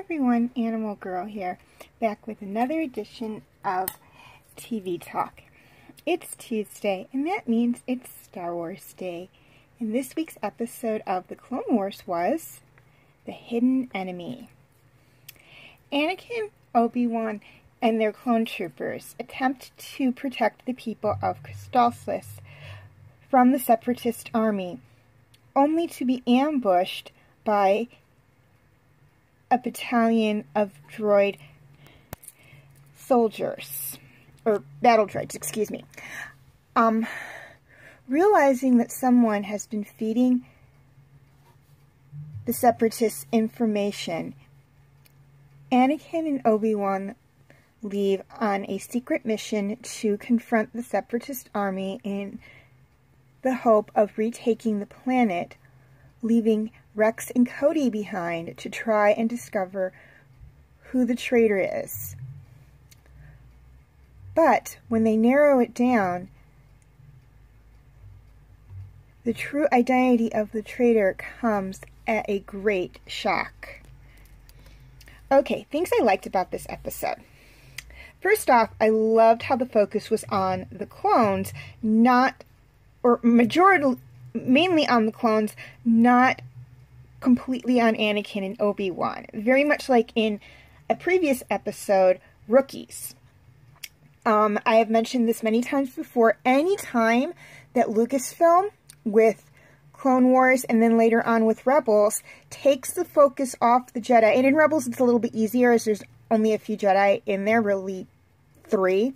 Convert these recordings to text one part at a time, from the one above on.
everyone, Animal Girl here, back with another edition of TV Talk. It's Tuesday, and that means it's Star Wars Day. And this week's episode of The Clone Wars was The Hidden Enemy. Anakin, Obi-Wan, and their clone troopers attempt to protect the people of Christophsis from the separatist army, only to be ambushed by a battalion of droid soldiers, or battle droids, excuse me. Realizing that someone has been feeding the separatists information, Anakin and Obi-Wan leave on a secret mission to confront the separatist army in the hope of retaking the planet, leaving Rex and Cody behind to try and discover who the traitor is. But when they narrow it down, the true identity of the traitor comes at a great shock. Okay, things I liked about this episode. First off, I loved how the focus was on the clones, mainly on the clones, not completely on Anakin and Obi-Wan. Very much like in a previous episode, Rookies. I have mentioned this many times before. Any time that Lucasfilm, with Clone Wars and then later on with Rebels, takes the focus off the Jedi, and in Rebels it's a little bit easier as there's only a few Jedi in there, really 3.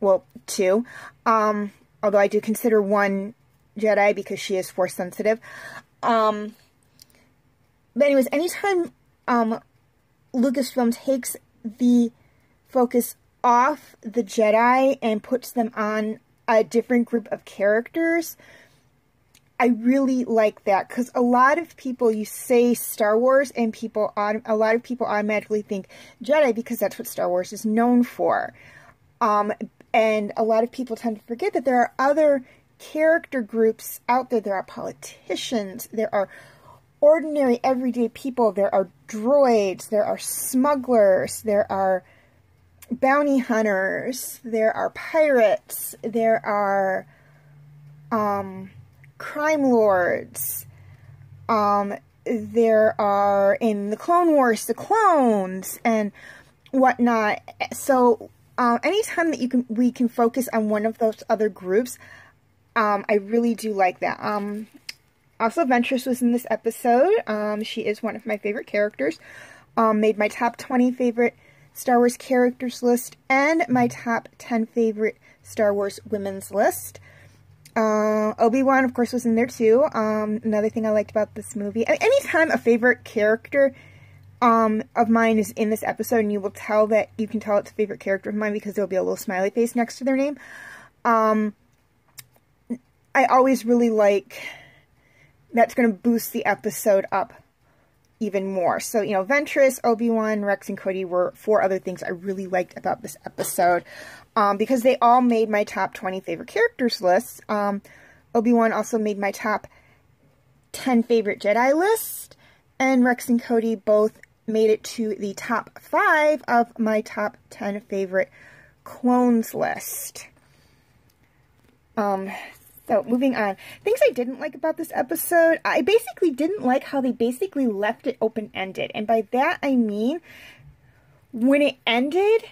Well, 2. Although I do consider one Jedi because she is Force sensitive. But anyways, anytime Lucasfilm takes the focus off the Jedi and puts them on a different group of characters, I really like that, because a lot of people, you say Star Wars and a lot of people automatically think Jedi because that's what Star Wars is known for. And a lot of people tend to forget that there are other character groups out there. There are politicians, there are ordinary everyday people, there are droids, there are smugglers, there are bounty hunters, there are pirates, there are crime lords, there are, in the Clone Wars, the clones and whatnot. So anytime that we can focus on one of those other groups, I really do like that. Also, Ventress was in this episode. She is one of my favorite characters. Made my top 20 favorite Star Wars characters list and my top 10 favorite Star Wars women's list. Obi-Wan, of course, was in there too. Another thing I liked about this movie. Anytime a favorite character of mine is in this episode, and you can tell it's a favorite character of mine because there'll be a little smiley face next to their name. I always really like, that's going to boost the episode up even more. So, you know, Ventress, Obi-Wan, Rex, and Cody were 4 other things I really liked about this episode, because they all made my top 20 favorite characters list. Obi-Wan also made my top 10 favorite Jedi list, and Rex and Cody both made it to the top 5 of my top 10 favorite clones list. So, moving on. Things I didn't like about this episode. I basically didn't like how they basically left it open-ended. And by that, I mean, when it ended,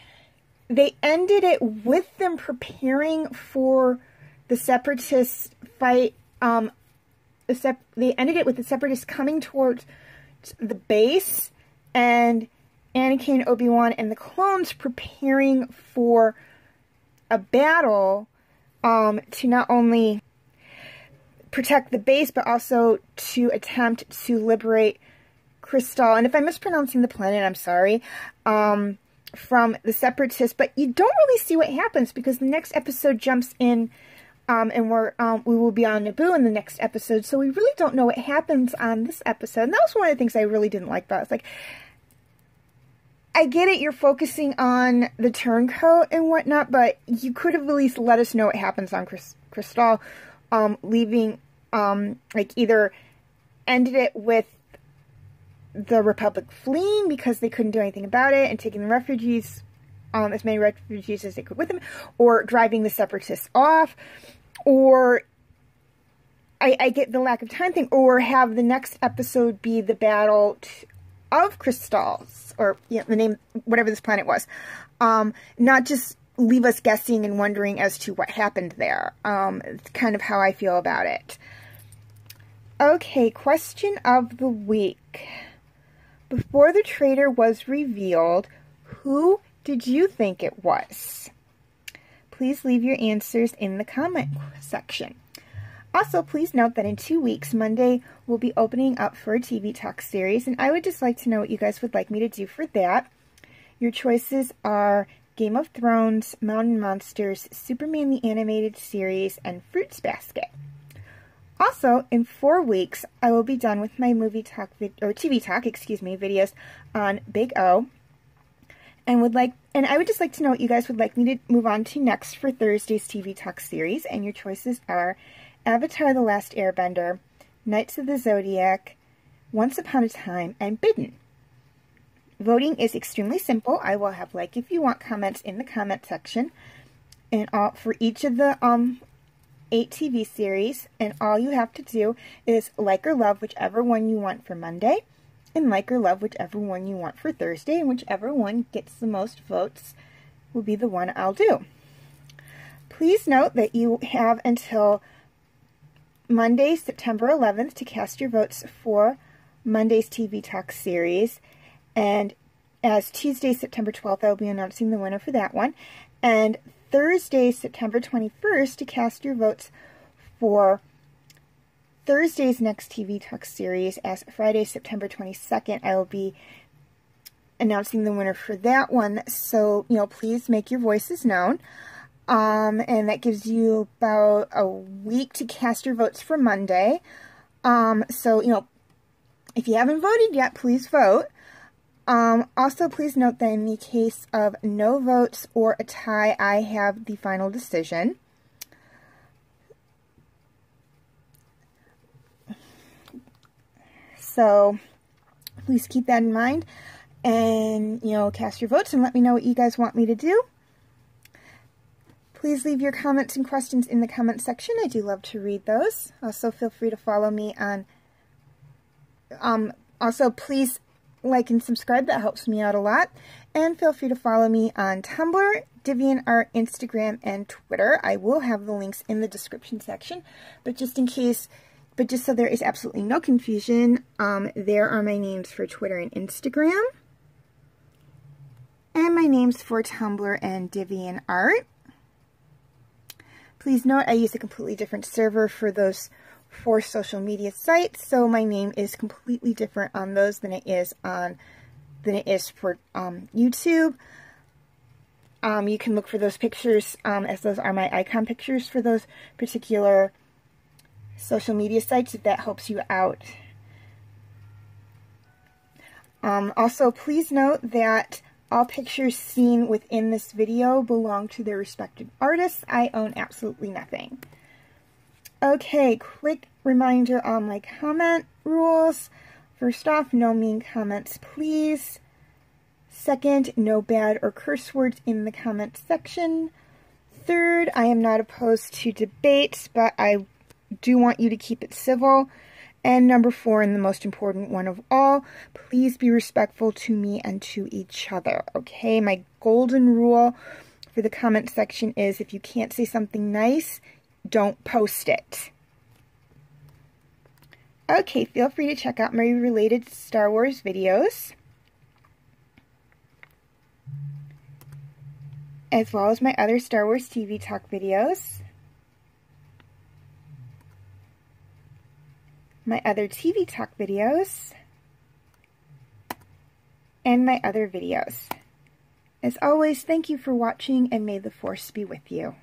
they ended it with them preparing for the separatist fight. They ended it with the separatists coming towards the base, and Anakin, Obi-Wan, and the clones preparing for a battle to not only protect the base, but also to attempt to liberate Crystal, and if I'm mispronouncing the planet, I'm sorry, from the separatists. But you don't really see what happens, because the next episode jumps in, and we will be on Naboo in the next episode, so we really don't know what happens on this episode. And that was one of the things I really didn't like about it. It's like, I get it, you're focusing on the turncoat and whatnot, but you could have at least let us know what happens on Crystal, leaving, like, either ended it with the Republic fleeing because they couldn't do anything about it and taking the refugees, as many refugees as they could with them, or driving the separatists off, or I get the lack of time thing, or have the next episode be the battle of Christophsis, or the name, whatever this planet was. Not just leave us guessing and wondering as to what happened there. It's kind of how I feel about it. Okay, question of the week. Before the traitor was revealed, who did you think it was? Please leave your answers in the comment section. Also, please note that in 2 weeks, Monday will be opening up for a TV Talk series, and I would just like to know what you guys would like me to do for that. Your choices are Game of Thrones, Mountain Monsters, Superman the Animated Series, and Fruits Basket. Also, in 4 weeks, I will be done with my TV Talk videos on Big O, and I would just like to know what you guys would like me to move on to next for Thursday's TV Talk series, and your choices are Avatar: The Last Airbender, Knights of the Zodiac, Once Upon a Time, and Bidden. Voting is extremely simple. I will have like if you want comments in the comment section, and for each of the 8 TV series, and all you have to do is like or love whichever one you want for Monday, and like or love whichever one you want for Thursday, and whichever one gets the most votes will be the one I'll do. Please note that you have until Monday, September 11th to cast your votes for Monday's TV Talk series, and as Tuesday, September 12th, I will be announcing the winner for that one, and Thursday, September 21st to cast your votes for Thursday's next TV Talk series. As Friday, September 22nd, I will be announcing the winner for that one, so, please make your voices known. And that gives you about a week to cast your votes for Monday. So, if you haven't voted yet, please vote. Also, please note that in the case of no votes or a tie, I have the final decision. So, please keep that in mind. And, cast your votes and let me know what you guys want me to do. Please leave your comments and questions in the comment section. I do love to read those. Also, feel free to follow me on... also, please like and subscribe. That helps me out a lot. And feel free to follow me on Tumblr, DeviantArt, Instagram, and Twitter. I will have the links in the description section. But just so there is absolutely no confusion, there are my names for Twitter and Instagram. And my names for Tumblr and DeviantArt. Please note I use a completely different server for those 4 social media sites, so my name is completely different on those than it is for YouTube. You can look for those pictures as those are my icon pictures for those particular social media sites, if that helps you out. Also, please note that all pictures seen within this video belong to their respective artists. I own absolutely nothing. Okay, quick reminder on my comment rules. First off, no mean comments, please. Second, no bad or curse words in the comment section. Third, I am not opposed to debates, but I do want you to keep it civil. And number 4, and the most important one of all, please be respectful to me and to each other, okay? My golden rule for the comment section is if you can't say something nice, don't post it. Okay, feel free to check out my related Star Wars videos, as well as my other Star Wars TV Talk videos, my other TV Talk videos, and my other videos. As always, thank you for watching, and may the Force be with you.